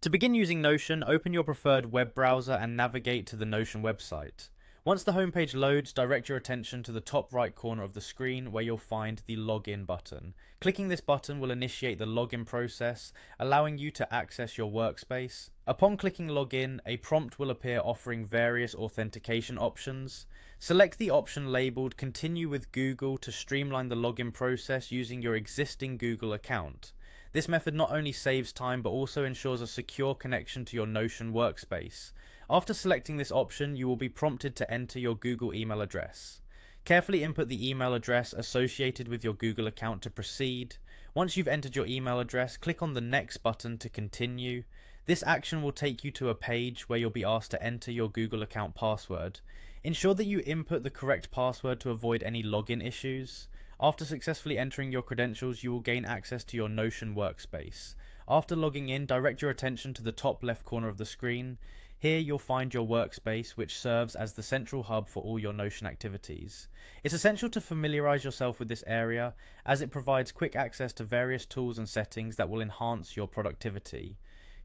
To begin using Notion, open your preferred web browser and navigate to the Notion website. Once the homepage loads, direct your attention to the top right corner of the screen where you'll find the Login button. Clicking this button will initiate the login process, allowing you to access your workspace. Upon clicking Login, a prompt will appear offering various authentication options. Select the option labeled Continue with Google to streamline the login process using your existing Google account. This method not only saves time but also ensures a secure connection to your Notion workspace. After selecting this option, you will be prompted to enter your Google email address. Carefully input the email address associated with your Google account to proceed. Once you've entered your email address, click on the Next button to continue. This action will take you to a page where you'll be asked to enter your Google account password. Ensure that you input the correct password to avoid any login issues. After successfully entering your credentials, you will gain access to your Notion workspace. After logging in, direct your attention to the top left corner of the screen. Here you'll find your workspace, which serves as the central hub for all your Notion activities. It's essential to familiarize yourself with this area, as it provides quick access to various tools and settings that will enhance your productivity.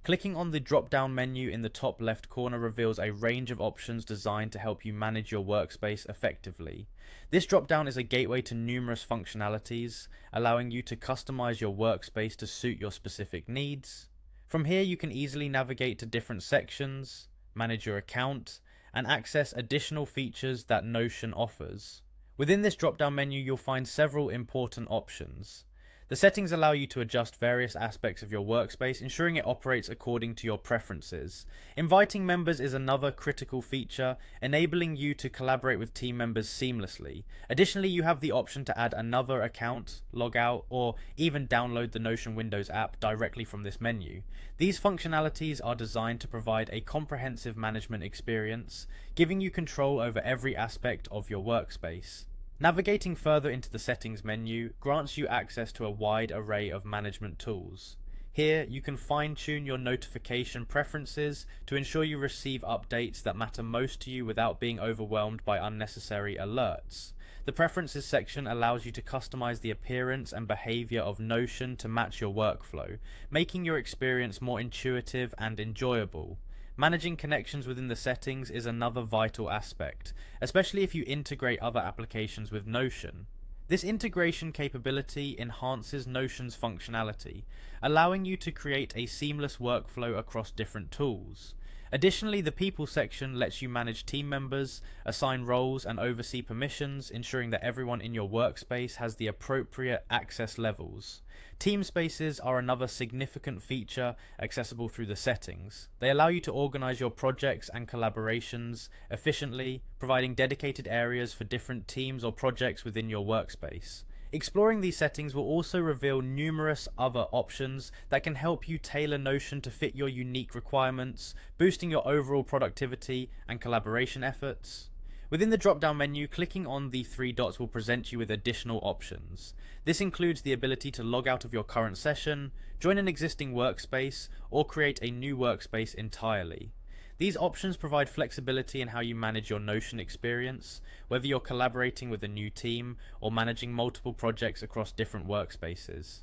Clicking on the drop-down menu in the top left corner reveals a range of options designed to help you manage your workspace effectively. This drop-down is a gateway to numerous functionalities, allowing you to customize your workspace to suit your specific needs. From here you can easily navigate to different sections, manage your account, and access additional features that Notion offers. Within this drop-down menu you'll find several important options. The settings allow you to adjust various aspects of your workspace, ensuring it operates according to your preferences. Inviting members is another critical feature, enabling you to collaborate with team members seamlessly. Additionally, you have the option to add another account, log out, or even download the Notion Windows app directly from this menu. These functionalities are designed to provide a comprehensive management experience, giving you control over every aspect of your workspace. Navigating further into the settings menu grants you access to a wide array of management tools. Here you can fine-tune your notification preferences to ensure you receive updates that matter most to you without being overwhelmed by unnecessary alerts. The Preferences section allows you to customize the appearance and behavior of Notion to match your workflow, making your experience more intuitive and enjoyable. Managing connections within the settings is another vital aspect, especially if you integrate other applications with Notion. This integration capability enhances Notion's functionality, allowing you to create a seamless workflow across different tools. Additionally, the People section lets you manage team members, assign roles, and oversee permissions, ensuring that everyone in your workspace has the appropriate access levels. Team spaces are another significant feature accessible through the settings. They allow you to organize your projects and collaborations efficiently, providing dedicated areas for different teams or projects within your workspace. Exploring these settings will also reveal numerous other options that can help you tailor Notion to fit your unique requirements, boosting your overall productivity and collaboration efforts. Within the drop-down menu, clicking on the three dots will present you with additional options. This includes the ability to log out of your current session, join an existing workspace, or create a new workspace entirely. These options provide flexibility in how you manage your Notion experience, whether you're collaborating with a new team or managing multiple projects across different workspaces.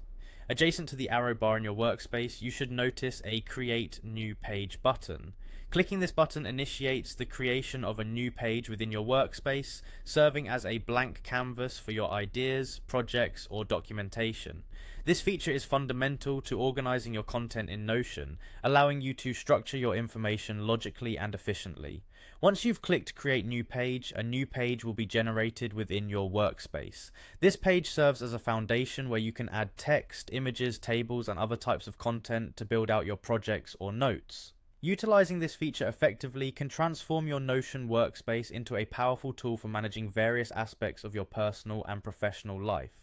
Adjacent to the arrow bar in your workspace, you should notice a Create New Page button. Clicking this button initiates the creation of a new page within your workspace, serving as a blank canvas for your ideas, projects, or documentation. This feature is fundamental to organizing your content in Notion, allowing you to structure your information logically and efficiently. Once you've clicked Create New Page, a new page will be generated within your workspace. This page serves as a foundation where you can add text, images, tables, and other types of content to build out your projects or notes. Utilizing this feature effectively can transform your Notion workspace into a powerful tool for managing various aspects of your personal and professional life.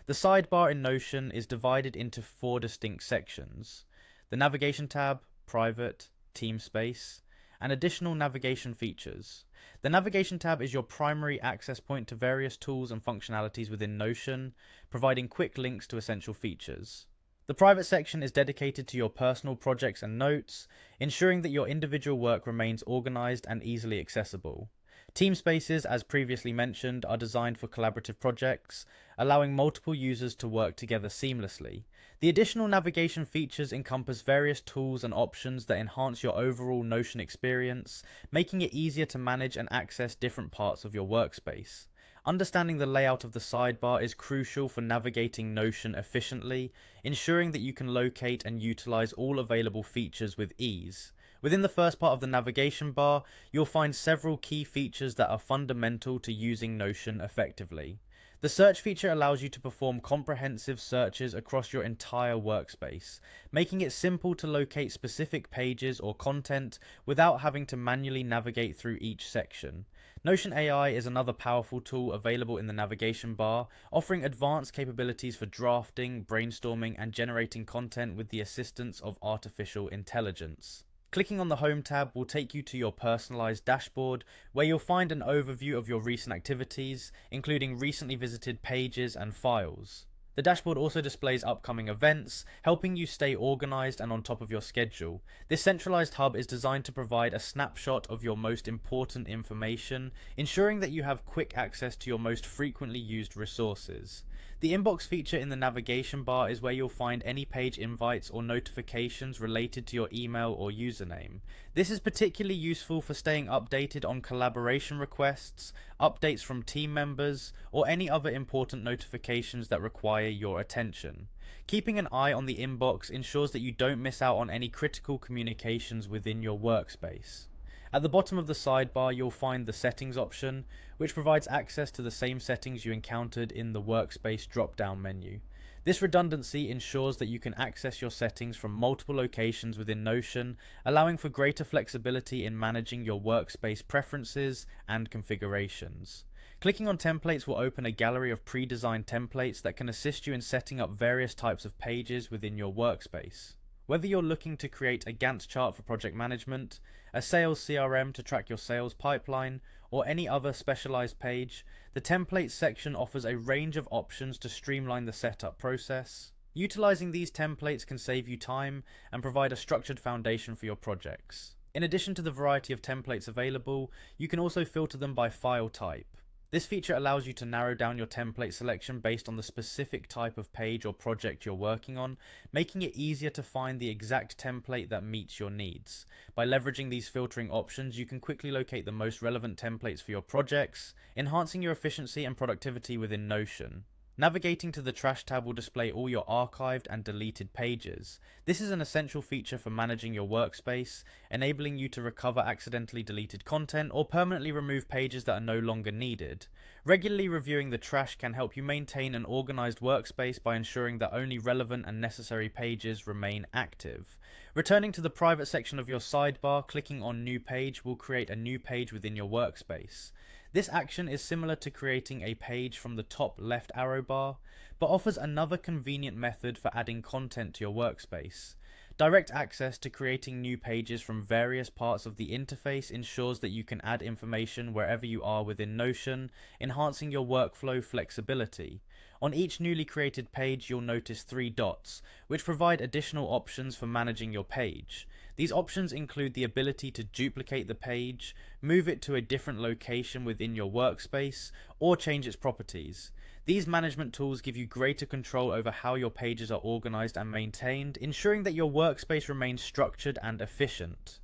The sidebar in Notion is divided into 4 distinct sections: the Navigation tab, Private, Team Space, and additional navigation features. The Navigation tab is your primary access point to various tools and functionalities within Notion, providing quick links to essential features. The Private section is dedicated to your personal projects and notes, ensuring that your individual work remains organized and easily accessible. Team spaces, as previously mentioned, are designed for collaborative projects, allowing multiple users to work together seamlessly. The additional navigation features encompass various tools and options that enhance your overall Notion experience, making it easier to manage and access different parts of your workspace. Understanding the layout of the sidebar is crucial for navigating Notion efficiently, ensuring that you can locate and utilize all available features with ease. Within the first part of the navigation bar, you'll find several key features that are fundamental to using Notion effectively. The search feature allows you to perform comprehensive searches across your entire workspace, making it simple to locate specific pages or content without having to manually navigate through each section. Notion AI is another powerful tool available in the navigation bar, offering advanced capabilities for drafting, brainstorming, and generating content with the assistance of artificial intelligence. Clicking on the Home tab will take you to your personalized dashboard, where you'll find an overview of your recent activities, including recently visited pages and files. The dashboard also displays upcoming events, helping you stay organized and on top of your schedule. This centralized hub is designed to provide a snapshot of your most important information, ensuring that you have quick access to your most frequently used resources. The inbox feature in the navigation bar is where you'll find any page invites or notifications related to your email or username. This is particularly useful for staying updated on collaboration requests, updates from team members, or any other important notifications that require your attention. Keeping an eye on the inbox ensures that you don't miss out on any critical communications within your workspace. At the bottom of the sidebar, you'll find the settings option, which provides access to the same settings you encountered in the workspace drop-down menu. This redundancy ensures that you can access your settings from multiple locations within Notion, allowing for greater flexibility in managing your workspace preferences and configurations. Clicking on templates will open a gallery of pre-designed templates that can assist you in setting up various types of pages within your workspace. Whether you're looking to create a Gantt chart for project management, a sales CRM to track your sales pipeline, or any other specialized page, the templates section offers a range of options to streamline the setup process. Utilizing these templates can save you time and provide a structured foundation for your projects. In addition to the variety of templates available, you can also filter them by file type. This feature allows you to narrow down your template selection based on the specific type of page or project you're working on, making it easier to find the exact template that meets your needs. By leveraging these filtering options, you can quickly locate the most relevant templates for your projects, enhancing your efficiency and productivity within Notion. Navigating to the Trash tab will display all your archived and deleted pages. This is an essential feature for managing your workspace, enabling you to recover accidentally deleted content or permanently remove pages that are no longer needed. Regularly reviewing the trash can help you maintain an organized workspace by ensuring that only relevant and necessary pages remain active. Returning to the private section of your sidebar, clicking on New Page will create a new page within your workspace. This action is similar to creating a page from the top left arrow bar, but offers another convenient method for adding content to your workspace. Direct access to creating new pages from various parts of the interface ensures that you can add information wherever you are within Notion, enhancing your workflow flexibility. On each newly created page, you'll notice 3 dots, which provide additional options for managing your page. These options include the ability to duplicate the page, move it to a different location within your workspace, or change its properties. These management tools give you greater control over how your pages are organized and maintained, ensuring that your workspace remains structured and efficient.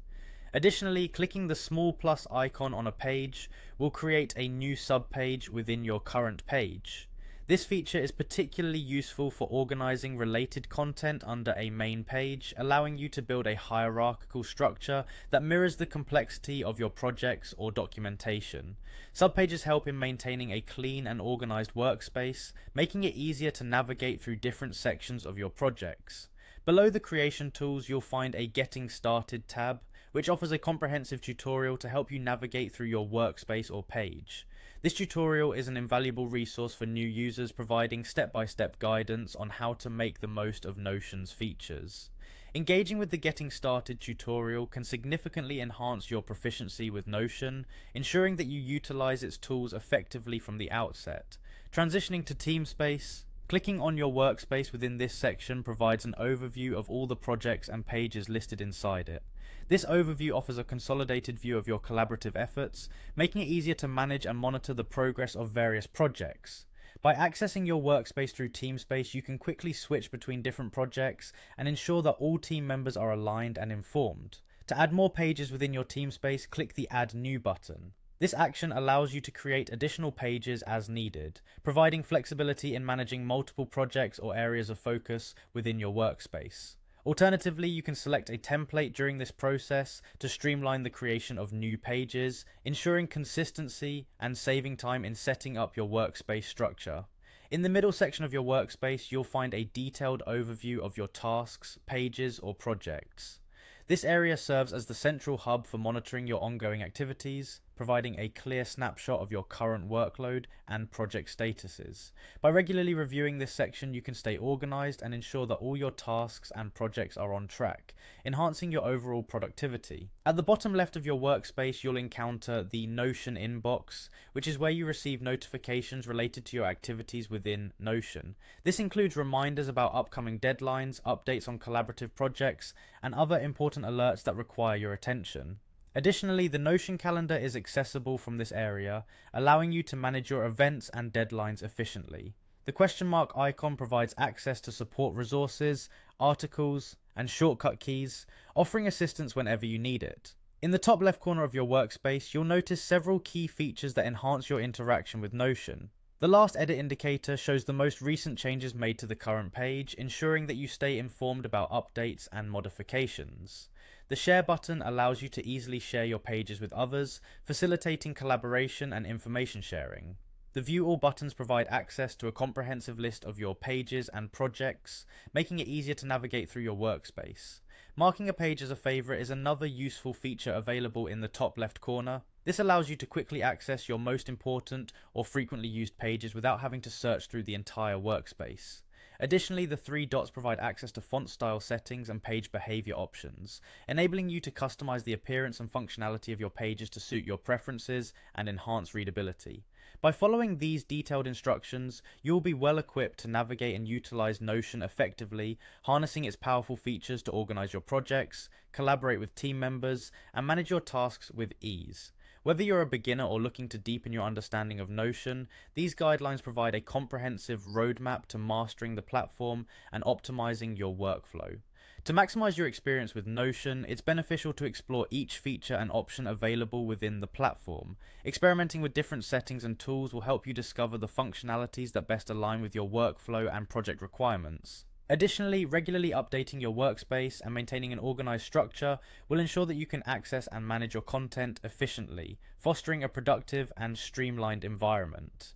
Additionally, clicking the small plus icon on a page will create a new subpage within your current page. This feature is particularly useful for organizing related content under a main page, allowing you to build a hierarchical structure that mirrors the complexity of your projects or documentation. Subpages help in maintaining a clean and organized workspace, making it easier to navigate through different sections of your projects. Below the creation tools, you'll find a Getting Started tab, which offers a comprehensive tutorial to help you navigate through your workspace or page. This tutorial is an invaluable resource for new users, providing step-by-step guidance on how to make the most of Notion's features. Engaging with the Getting Started tutorial can significantly enhance your proficiency with Notion, ensuring that you utilize its tools effectively from the outset. Transitioning to TeamSpace. Clicking on your workspace within this section provides an overview of all the projects and pages listed inside it. This overview offers a consolidated view of your collaborative efforts, making it easier to manage and monitor the progress of various projects. By accessing your workspace through TeamSpace, you can quickly switch between different projects and ensure that all team members are aligned and informed. To add more pages within your TeamSpace, click the Add New button. This action allows you to create additional pages as needed, providing flexibility in managing multiple projects or areas of focus within your workspace. Alternatively, you can select a template during this process to streamline the creation of new pages, ensuring consistency and saving time in setting up your workspace structure. In the middle section of your workspace, you'll find a detailed overview of your tasks, pages, or projects. This area serves as the central hub for monitoring your ongoing activities, providing a clear snapshot of your current workload and project statuses. By regularly reviewing this section, you can stay organized and ensure that all your tasks and projects are on track, enhancing your overall productivity. At the bottom left of your workspace, you'll encounter the Notion inbox, which is where you receive notifications related to your activities within Notion. This includes reminders about upcoming deadlines, updates on collaborative projects, and other important alerts that require your attention. Additionally, the Notion calendar is accessible from this area, allowing you to manage your events and deadlines efficiently. The question mark icon provides access to support resources, articles, and shortcut keys, offering assistance whenever you need it. In the top left corner of your workspace, you'll notice several key features that enhance your interaction with Notion. The last edit indicator shows the most recent changes made to the current page, ensuring that you stay informed about updates and modifications. The share button allows you to easily share your pages with others, facilitating collaboration and information sharing. The View All buttons provide access to a comprehensive list of your pages and projects, making it easier to navigate through your workspace. Marking a page as a favorite is another useful feature available in the top left corner. This allows you to quickly access your most important or frequently used pages without having to search through the entire workspace. Additionally, the three dots provide access to font style settings and page behavior options, enabling you to customize the appearance and functionality of your pages to suit your preferences and enhance readability. By following these detailed instructions, you'll be well equipped to navigate and utilize Notion effectively, harnessing its powerful features to organize your projects, collaborate with team members, and manage your tasks with ease. Whether you're a beginner or looking to deepen your understanding of Notion, these guidelines provide a comprehensive roadmap to mastering the platform and optimizing your workflow. To maximize your experience with Notion, it's beneficial to explore each feature and option available within the platform. Experimenting with different settings and tools will help you discover the functionalities that best align with your workflow and project requirements. Additionally, regularly updating your workspace and maintaining an organized structure will ensure that you can access and manage your content efficiently, fostering a productive and streamlined environment.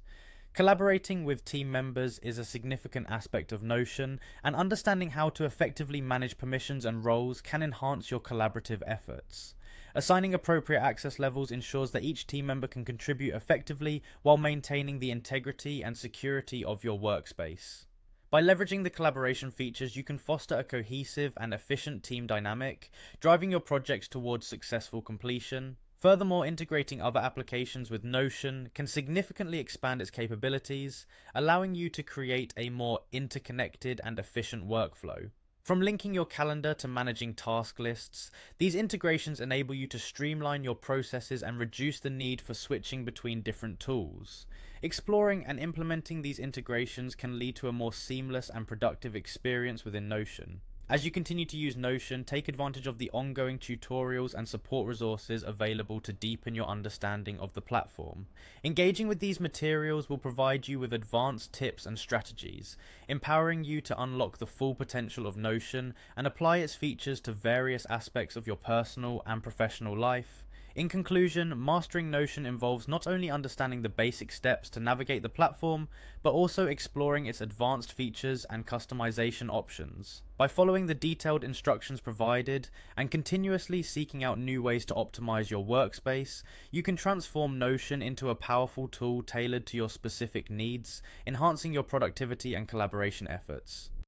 Collaborating with team members is a significant aspect of Notion, and understanding how to effectively manage permissions and roles can enhance your collaborative efforts. Assigning appropriate access levels ensures that each team member can contribute effectively while maintaining the integrity and security of your workspace. By leveraging the collaboration features, you can foster a cohesive and efficient team dynamic, driving your projects towards successful completion. Furthermore, integrating other applications with Notion can significantly expand its capabilities, allowing you to create a more interconnected and efficient workflow. From linking your calendar to managing task lists, these integrations enable you to streamline your processes and reduce the need for switching between different tools. Exploring and implementing these integrations can lead to a more seamless and productive experience within Notion. As you continue to use Notion, take advantage of the ongoing tutorials and support resources available to deepen your understanding of the platform. Engaging with these materials will provide you with advanced tips and strategies, empowering you to unlock the full potential of Notion and apply its features to various aspects of your personal and professional life. In conclusion, mastering Notion involves not only understanding the basic steps to navigate the platform, but also exploring its advanced features and customization options. By following the detailed instructions provided and continuously seeking out new ways to optimize your workspace, you can transform Notion into a powerful tool tailored to your specific needs, enhancing your productivity and collaboration efforts.